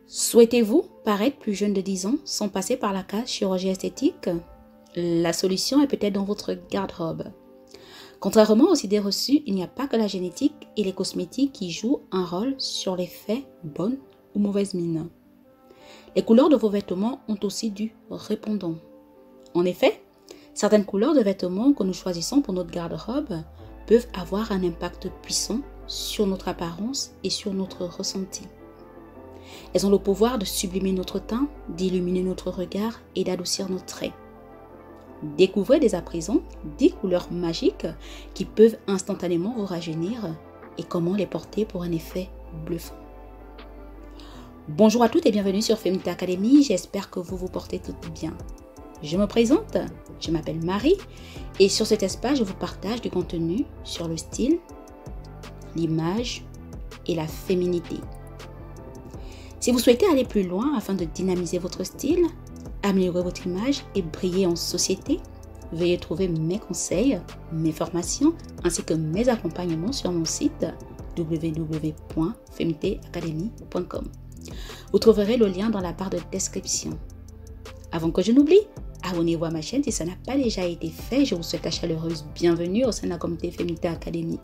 Souhaitez-vous paraître plus jeune de 10 ans sans passer par la case chirurgie esthétique? La solution est peut-être dans votre garde-robe. Contrairement aux idées reçues, il n'y a pas que la génétique et les cosmétiques qui jouent un rôle sur l'effet bonne ou mauvaise mine. Les couleurs de vos vêtements ont aussi du répondant. En effet, certaines couleurs de vêtements que nous choisissons pour notre garde-robe peuvent avoir un impact puissant sur notre apparence et sur notre ressenti. Elles ont le pouvoir de sublimer notre teint, d'illuminer notre regard et d'adoucir nos traits. Découvrez dès à présent 10 couleurs magiques qui peuvent instantanément vous rajeunir et comment les porter pour un effet bluffant. Bonjour à toutes et bienvenue sur Femité Academy, j'espère que vous vous portez toutes bien. Je me présente, je m'appelle Marie et sur cet espace je vous partage du contenu sur le style, l'image et la féminité. Si vous souhaitez aller plus loin afin de dynamiser votre style, améliorer votre image et briller en société, veuillez trouver mes conseils, mes formations ainsi que mes accompagnements sur mon site www.femiteacademy.com. Vous trouverez le lien dans la barre de description. Avant que je n'oublie, abonnez-vous à ma chaîne si ça n'a pas déjà été fait. Je vous souhaite la chaleureuse bienvenue au sein de la communauté Femité Academy.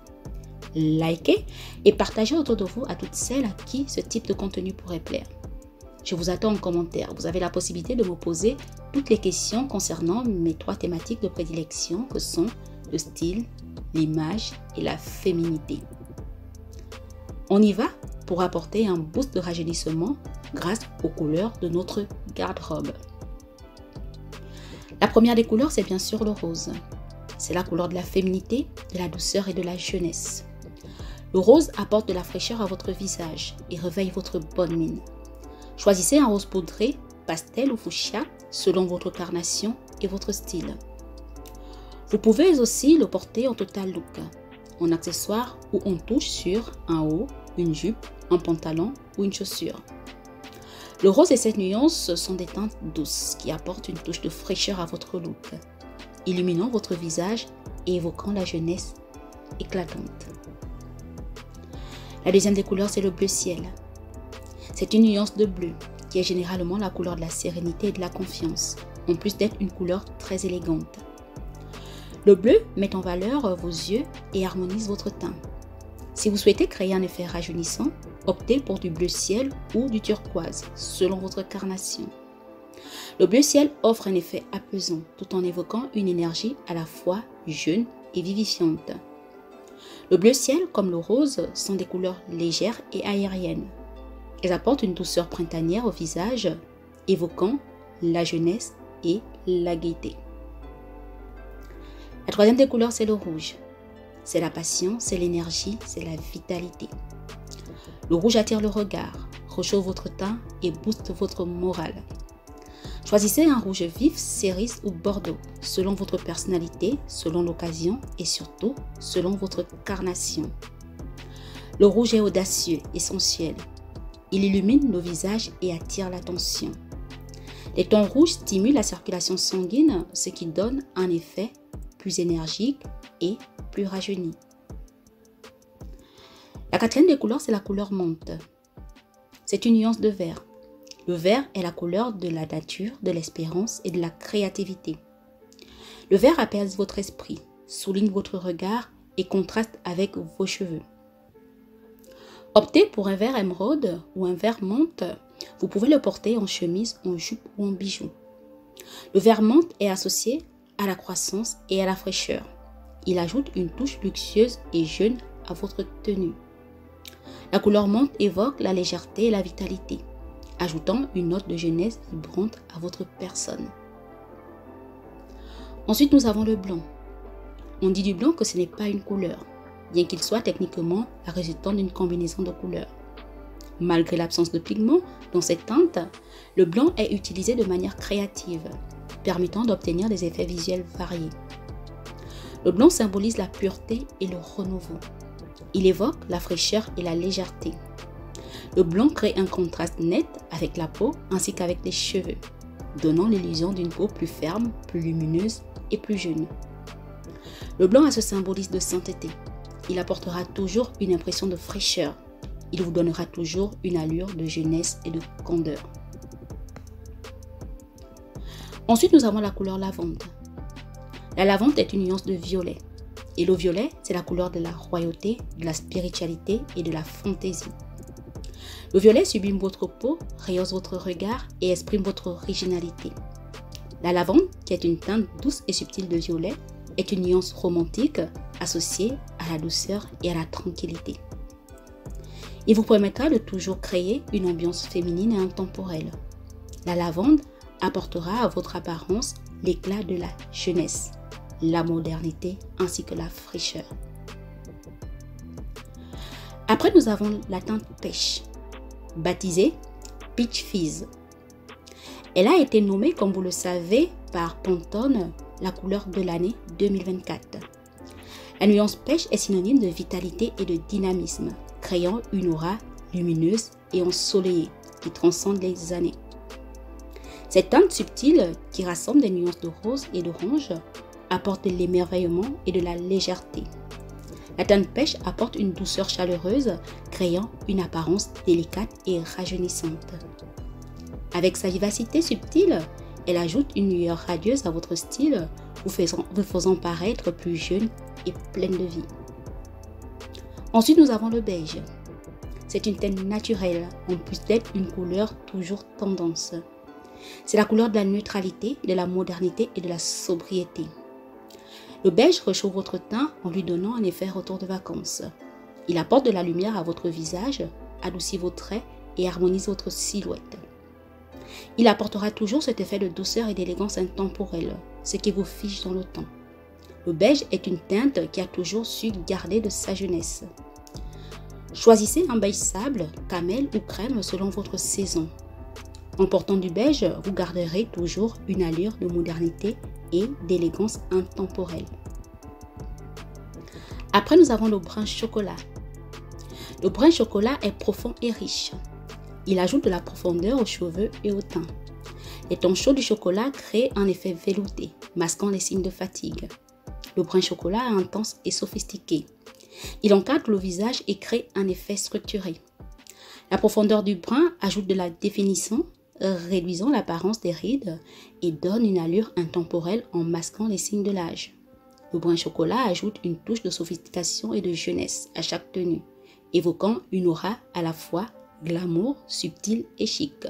Likez et partagez autour de vous à toutes celles à qui ce type de contenu pourrait plaire. Je vous attends en commentaire. Vous avez la possibilité de me poser toutes les questions concernant mes 3 thématiques de prédilection que sont le style, l'image et la féminité. On y va pour apporter un boost de rajeunissement grâce aux couleurs de notre garde-robe. La première des couleurs, c'est bien sûr le rose. C'est la couleur de la féminité, de la douceur et de la jeunesse. Le rose apporte de la fraîcheur à votre visage et réveille votre bonne mine. Choisissez un rose poudré, pastel ou fuchsia selon votre carnation et votre style. Vous pouvez aussi le porter en total look, en accessoire ou en touche sur un haut, une jupe, un pantalon ou une chaussure. Le rose et cette nuance sont des teintes douces qui apportent une touche de fraîcheur à votre look, illuminant votre visage et évoquant la jeunesse éclatante. La deuxième des couleurs, c'est le bleu ciel. C'est une nuance de bleu qui est généralement la couleur de la sérénité et de la confiance, en plus d'être une couleur très élégante. Le bleu met en valeur vos yeux et harmonise votre teint. Si vous souhaitez créer un effet rajeunissant, optez pour du bleu ciel ou du turquoise, selon votre carnation. Le bleu ciel offre un effet apaisant, tout en évoquant une énergie à la fois jeune et vivifiante. Le bleu ciel, comme le rose, sont des couleurs légères et aériennes. Elles apportent une douceur printanière au visage, évoquant la jeunesse et la gaieté. La troisième des couleurs, c'est le rouge. C'est la passion, c'est l'énergie, c'est la vitalité. Le rouge attire le regard, réchauffe votre teint et booste votre morale. Choisissez un rouge vif, cerise ou bordeaux, selon votre personnalité, selon l'occasion et surtout selon votre carnation. Le rouge est audacieux et sensuel. Il illumine nos visages et attire l'attention. Les tons rouges stimulent la circulation sanguine, ce qui donne un effet plus énergique et plus rajeuni. La quatrième des couleurs, c'est la couleur menthe. C'est une nuance de vert. Le vert est la couleur de la nature, de l'espérance et de la créativité. Le vert apaise votre esprit, souligne votre regard et contraste avec vos cheveux. Optez pour un vert émeraude ou un vert menthe. Vous pouvez le porter en chemise, en jupe ou en bijoux. Le vert menthe est associé à la croissance et à la fraîcheur. Il ajoute une touche luxueuse et jeune à votre tenue. La couleur menthe évoque la légèreté et la vitalité, ajoutant une note de jeunesse vibrante à votre personne. Ensuite, nous avons le blanc. On dit du blanc que ce n'est pas une couleur, bien qu'il soit techniquement la résultante d'une combinaison de couleurs. Malgré l'absence de pigments dans cette teinte, le blanc est utilisé de manière créative, permettant d'obtenir des effets visuels variés. Le blanc symbolise la pureté et le renouveau. Il évoque la fraîcheur et la légèreté. Le blanc crée un contraste net avec la peau ainsi qu'avec les cheveux, donnant l'illusion d'une peau plus ferme, plus lumineuse et plus jeune. Le blanc a ce symbolisme de sainteté. Il apportera toujours une impression de fraîcheur, Il vous donnera toujours une allure de jeunesse et de candeur. Ensuite, nous avons la couleur lavande. La lavande est une nuance de violet. Et le violet, c'est la couleur de la royauté, de la spiritualité et de la fantaisie. Le violet sublime votre peau, rehausse votre regard et exprime votre originalité. La lavande, qui est une teinte douce et subtile de violet, est une nuance romantique associée à la douceur et à la tranquillité. Il vous permettra de toujours créer une ambiance féminine et intemporelle. La lavande apportera à votre apparence l'éclat de la jeunesse, la modernité ainsi que la fraîcheur. Après, nous avons la teinte pêche, baptisée Peach Fizz. Elle a été nommée, comme vous le savez, par Pantone, la couleur de l'année 2024. La nuance pêche est synonyme de vitalité et de dynamisme, créant une aura lumineuse et ensoleillée qui transcende les années. Cette teinte subtile, qui rassemble des nuances de rose et d'orange, apporte de l'émerveillement et de la légèreté. La teinte pêche apporte une douceur chaleureuse, créant une apparence délicate et rajeunissante. Avec sa vivacité subtile, elle ajoute une lueur radieuse à votre style, vous faisant paraître plus jeune et pleine de vie. Ensuite, nous avons le beige. C'est une teinte naturelle, en plus d'être une couleur toujours tendance. C'est la couleur de la neutralité, de la modernité et de la sobriété. Le beige réchauffe votre teint en lui donnant un effet retour de vacances. Il apporte de la lumière à votre visage, adoucit vos traits et harmonise votre silhouette. Il apportera toujours cet effet de douceur et d'élégance intemporelle, ce qui vous fige dans le temps. Le beige est une teinte qui a toujours su garder de sa jeunesse. Choisissez un beige sable, camel ou crème selon votre saison. En portant du beige, vous garderez toujours une allure de modernité et d'élégance intemporelle. Après, nous avons le brun chocolat. Le brun chocolat est profond et riche. Il ajoute de la profondeur aux cheveux et au teint. Les tons chauds du chocolat créent un effet velouté, masquant les signes de fatigue. Le brun chocolat est intense et sophistiqué. Il encadre le visage et crée un effet structuré. La profondeur du brun ajoute de la définition, réduisant l'apparence des rides et donne une allure intemporelle en masquant les signes de l'âge. Le brun chocolat ajoute une touche de sophistication et de jeunesse à chaque tenue, évoquant une aura à la fois glamour, subtil et chic,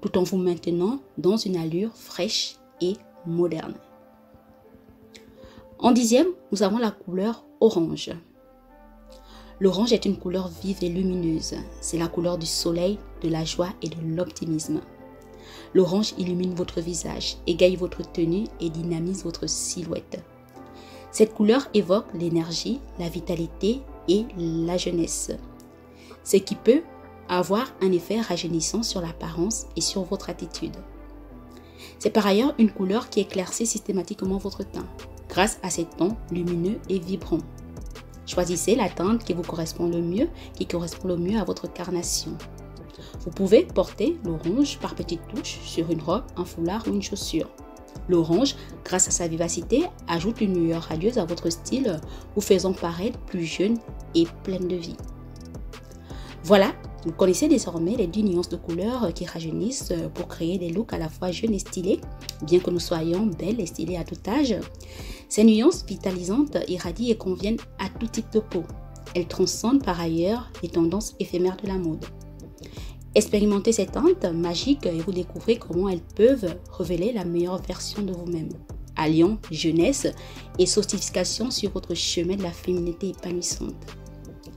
tout en vous maintenant dans une allure fraîche et moderne. En 10e, nous avons la couleur orange. L'orange est une couleur vive et lumineuse. C'est la couleur du soleil, de la joie et de l'optimisme. L'orange illumine votre visage, égaye votre tenue et dynamise votre silhouette. Cette couleur évoque l'énergie, la vitalité et la jeunesse, ce qui peut avoir un effet rajeunissant sur l'apparence et sur votre attitude. C'est par ailleurs une couleur qui éclaircit systématiquement votre teint, grâce à ses tons lumineux et vibrants. Choisissez la teinte qui vous correspond le mieux, qui correspond le mieux à votre carnation. Vous pouvez porter l'orange par petites touches sur une robe, un foulard ou une chaussure. L'orange, grâce à sa vivacité, ajoute une lueur radieuse à votre style, vous faisant paraître plus jeune et pleine de vie. Voilà, vous connaissez désormais les 10 nuances de couleurs qui rajeunissent pour créer des looks à la fois jeunes et stylés, bien que nous soyons belles et stylées à tout âge. Ces nuances vitalisantes irradient et conviennent à tout type de peau. Elles transcendent par ailleurs les tendances éphémères de la mode. Expérimentez ces teintes magiques et vous découvrez comment elles peuvent révéler la meilleure version de vous-même, alliant jeunesse et sophistication sur votre chemin de la féminité épanouissante.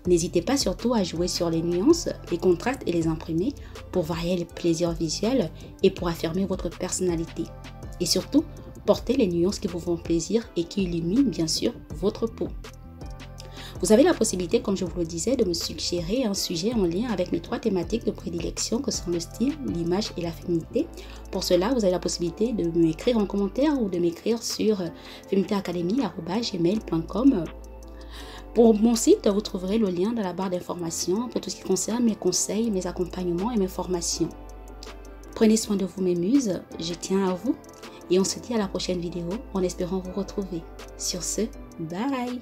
N'hésitez pas surtout à jouer sur les nuances, les contrastes et les imprimer pour varier les plaisirs visuels et pour affirmer votre personnalité. Et surtout, portez les nuances qui vous font plaisir et qui illuminent bien sûr votre peau. Vous avez la possibilité, comme je vous le disais, de me suggérer un sujet en lien avec mes 3 thématiques de prédilection que sont le style, l'image et la féminité. Pour cela, vous avez la possibilité de m'écrire en commentaire ou de m'écrire sur feminitéacademy@gmail.com. Pour mon site, vous trouverez le lien dans la barre d'informations pour tout ce qui concerne mes conseils, mes accompagnements et mes formations. Prenez soin de vous mes muses, je tiens à vous et on se dit à la prochaine vidéo en espérant vous retrouver. Sur ce, bye!